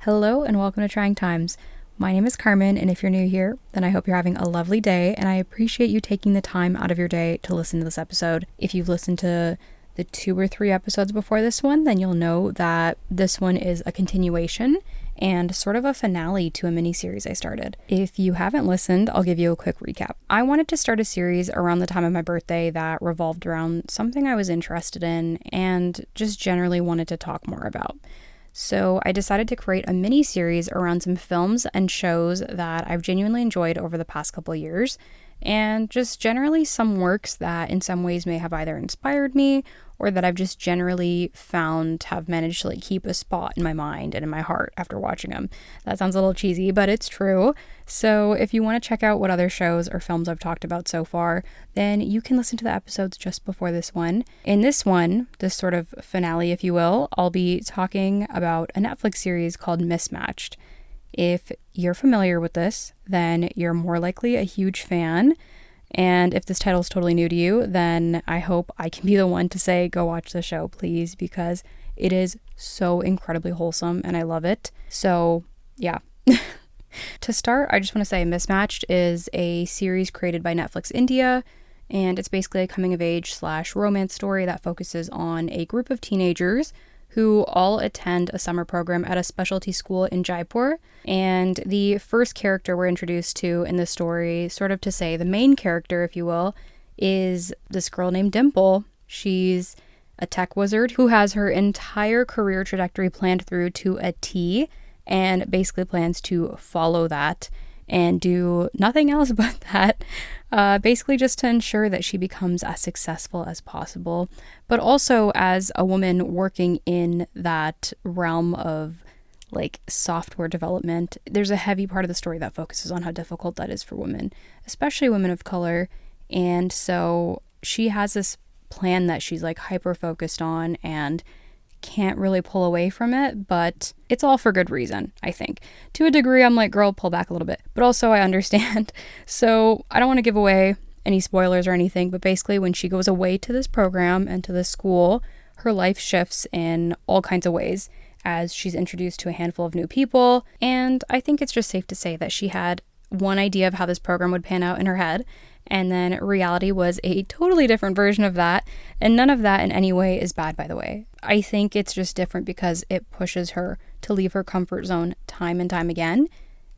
Hello and welcome to Trying Times. My name is Carmen, and if you're new here, then I hope you're having a lovely day, and I appreciate you taking the time out of your day to listen to this episode. If you've listened to the 2 or 3 episodes before this one, then you'll know that this one is a continuation and sort of a finale to a mini-series I started. If you haven't listened, I'll give you a quick recap. I wanted to start a series around the time of my birthday that revolved around something I was interested in and just generally wanted to talk more about. So I decided to create a mini-series around some films and shows that I've genuinely enjoyed over the past couple years, and just generally some works that in some ways may have either inspired me or that I've just generally found have managed to keep a spot in my mind and in my heart after watching them. That sounds a little cheesy, but it's true. So if you want to check out what other shows or films I've talked about so far, then you can listen to the episodes just before this one. In this one, this sort of finale, if you will, I'll be talking about a Netflix series called Mismatched. If you're familiar with this, then you're more likely a huge fan. And if this title is totally new to you, then I hope I can be the one to say, go watch the show, please, because it is so incredibly wholesome and I love it. So, yeah. To start, I just want to say Mismatched is a series created by Netflix India, and it's basically a coming-of-age / romance story that focuses on a group of teenagers who all attend a summer program at a specialty school in Jaipur. And the first character we're introduced to in the story, sort of to say the main character, if you will, is this girl named Dimple. She's a tech wizard who has her entire career trajectory planned through to a T and basically plans to follow that and do nothing else but that, basically just to ensure that she becomes as successful as possible. But also as a woman working in that realm of software development, there's a heavy part of the story that focuses on how difficult that is for women, especially women of color. And so she has this plan that she's hyper focused on and can't really pull away from it, but it's all for good reason, I think. To a degree, I'm girl, pull back a little bit, but also I understand. So I don't want to give away any spoilers or anything, but basically when she goes away to this program and to this school, her life shifts in all kinds of ways as she's introduced to a handful of new people. And I think it's just safe to say that she had one idea of how this program would pan out in her head, and then reality was a totally different version of that. And none of that in any way is bad, by the way. I think it's just different because it pushes her to leave her comfort zone time and time again.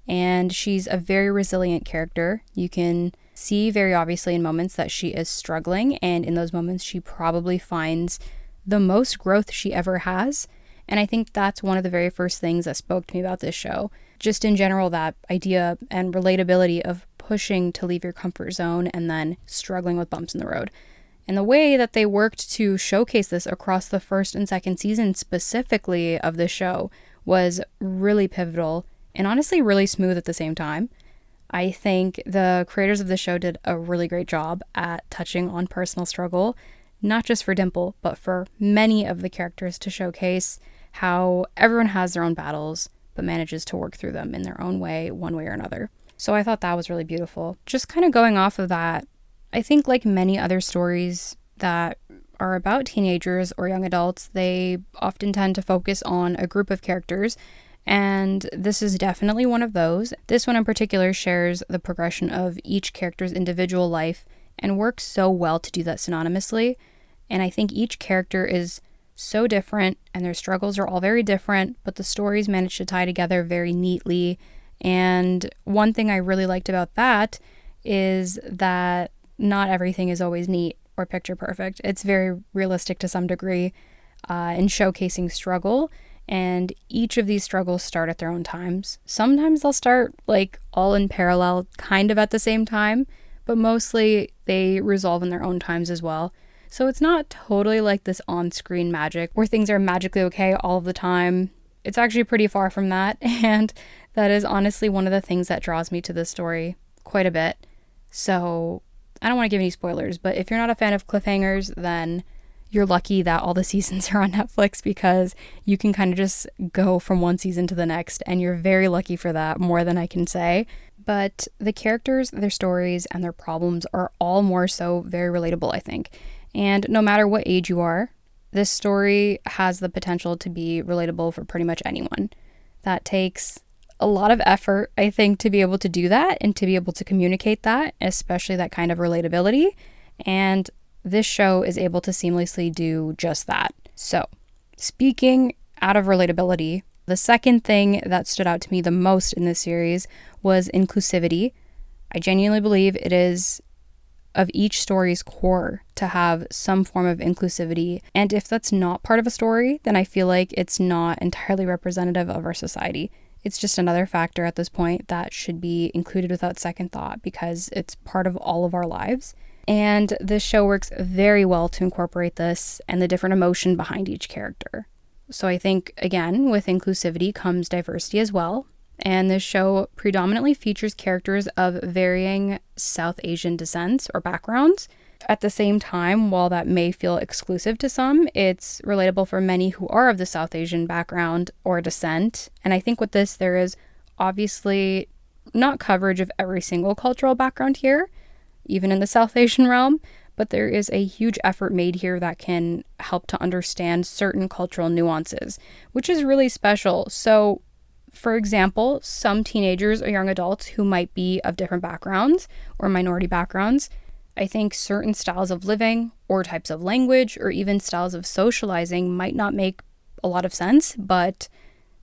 And she's a very resilient character. You can see very obviously in moments that she is struggling, and in those moments she probably finds the most growth she ever has. And I think that's one of the very first things that spoke to me about this show. Just in general, that idea and relatability of pushing to leave your comfort zone and then struggling with bumps in the road. And the way that they worked to showcase this across the first and second season specifically of the show was really pivotal and honestly really smooth at the same time. I think the creators of the show did a really great job at touching on personal struggle, not just for Dimple, but for many of the characters, to showcase how everyone has their own battles, but manages to work through them in their own way, one way or another. So I thought that was really beautiful. Just kind of going off of that, I think like many other stories that are about teenagers or young adults, they often tend to focus on a group of characters, and this is definitely one of those. This one in particular shares the progression of each character's individual life and works so well to do that synonymously. And I think each character is so different and their struggles are all very different, but the stories manage to tie together very neatly. And one thing I really liked about that is that not everything is always neat or picture perfect. It's very realistic to some degree in showcasing struggle, and each of these struggles start at their own times. Sometimes they'll start all in parallel, kind of at the same time, but mostly they resolve in their own times as well. So it's not totally like this on-screen magic where things are magically okay all of the time. It's actually pretty far from that, and that is honestly one of the things that draws me to this story quite a bit. So I don't want to give any spoilers, but if you're not a fan of cliffhangers, then you're lucky that all the seasons are on Netflix, because you can kind of just go from one season to the next, and you're very lucky for that, more than I can say. But the characters, their stories, and their problems are all more so very relatable, I think. And no matter what age you are, this story has the potential to be relatable for pretty much anyone. That takes a lot of effort, I think, to be able to do that and to be able to communicate that, especially that kind of relatability. And this show is able to seamlessly do just that. So, speaking out of relatability, the second thing that stood out to me the most in this series was inclusivity. I genuinely believe it is of each story's core to have some form of inclusivity. And if that's not part of a story, then I feel like it's not entirely representative of our society. It's just another factor at this point that should be included without second thought because it's part of all of our lives. And this show works very well to incorporate this and the different emotion behind each character. So I think, again, with inclusivity comes diversity as well. And this show predominantly features characters of varying South Asian descents or backgrounds. At the same time, while that may feel exclusive to some, it's relatable for many who are of the South Asian background or descent. And I think with this, there is obviously not coverage of every single cultural background here, even in the South Asian realm, but there is a huge effort made here that can help to understand certain cultural nuances, which is really special. So, for example, some teenagers or young adults who might be of different backgrounds or minority backgrounds, I think certain styles of living or types of language or even styles of socializing might not make a lot of sense, but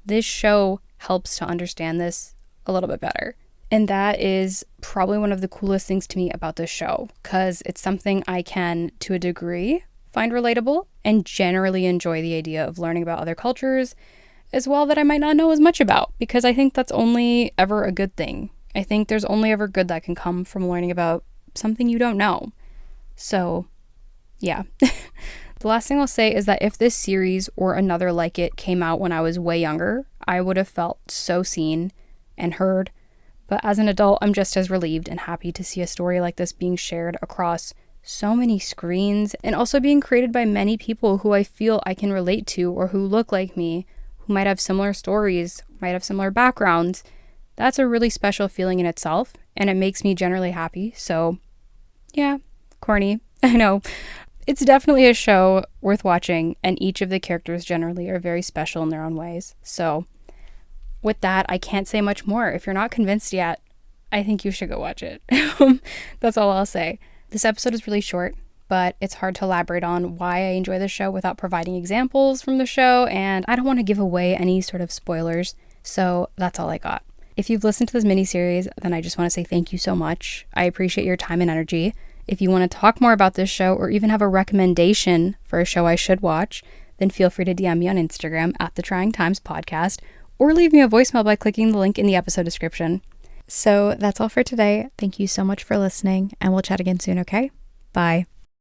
this show helps to understand this a little bit better. And that is probably one of the coolest things to me about this show, because it's something I can, to a degree, find relatable and generally enjoy the idea of learning about other cultures as well that I might not know as much about, because I think that's only ever a good thing. I think there's only ever good that can come from learning about something you don't know. So, yeah. The last thing I'll say is that if this series or another like it came out when I was way younger, I would have felt so seen and heard. But as an adult, I'm just as relieved and happy to see a story like this being shared across so many screens and also being created by many people who I feel I can relate to or who look like me, who might have similar stories, might have similar backgrounds. That's a really special feeling in itself, and it makes me generally happy. So, yeah, corny, I know. It's definitely a show worth watching, and each of the characters generally are very special in their own ways. So, with that, I can't say much more. If you're not convinced yet, I think you should go watch it. That's all I'll say. This episode is really short, but it's hard to elaborate on why I enjoy the show without providing examples from the show, and I don't want to give away any sort of spoilers, so that's all I got. If you've listened to this miniseries, then I just want to say thank you so much. I appreciate your time and energy. If you want to talk more about this show or even have a recommendation for a show I should watch, then feel free to DM me on Instagram at the Trying Times Podcast, or leave me a voicemail by clicking the link in the episode description. So that's all for today. Thank you so much for listening, and we'll chat again soon, okay? Bye.